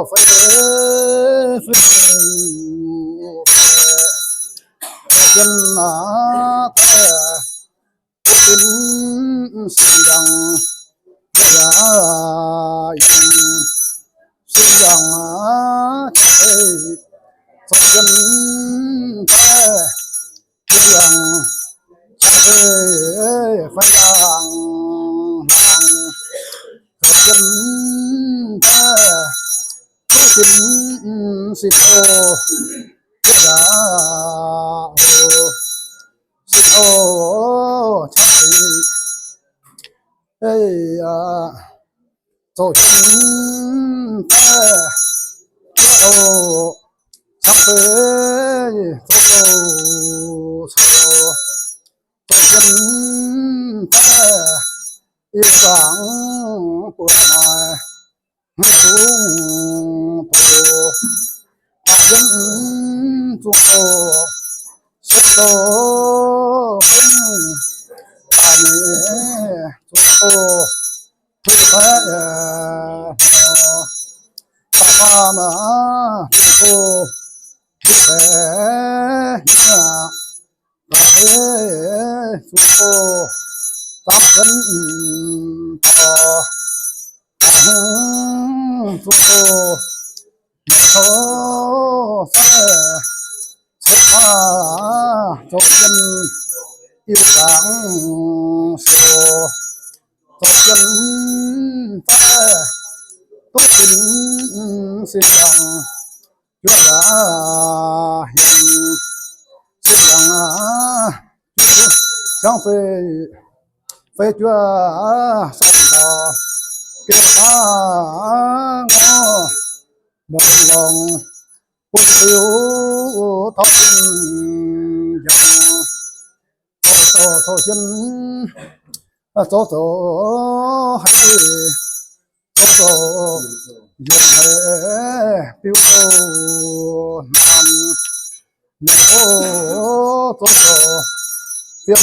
เฟเฟยันนาเตปินสิยังยายังสิยังเตสยันเตยังเตฟยังสยันเตปินสิโตยาสิโตชัยเอ้ยโตชินเตโตชัพเพโตโตโตชินเตอีสังปุณมาสุโตยันสุโตสุโตอาเมสุโตทุกขะตามามาสุโตทุกขะตาเอสุโตตัพพันตาสุโตโตเสสุภาโตยันอิสังโสโตยันเตโตปินสิยังยุยายังสิยังจังเฟจัวสันตาเกตางมองลงปุตติวทอปินยังโตชินโตให้โตยุเฮปิวโตนันโตเปียง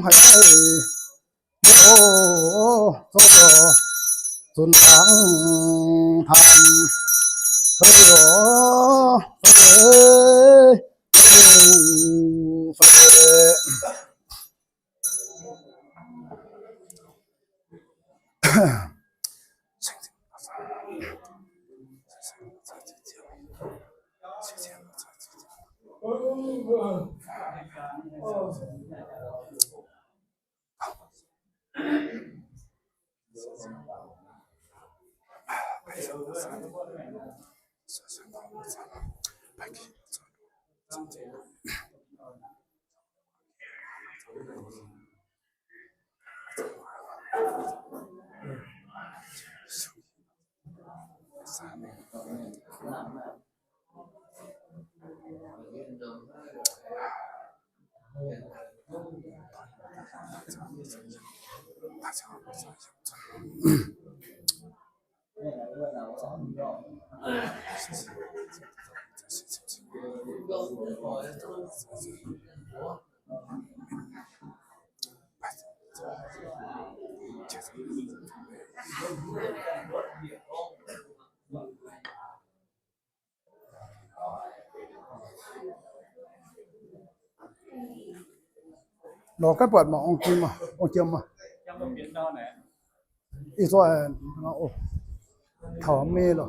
ให้โตสุนทางทันเฮ้ยเราก็เปิดมาองค์จิมมาองค์จิมมายังบ่เปลี่ยนดาวไหนอีสวยโอ้ถอมเมเหรอ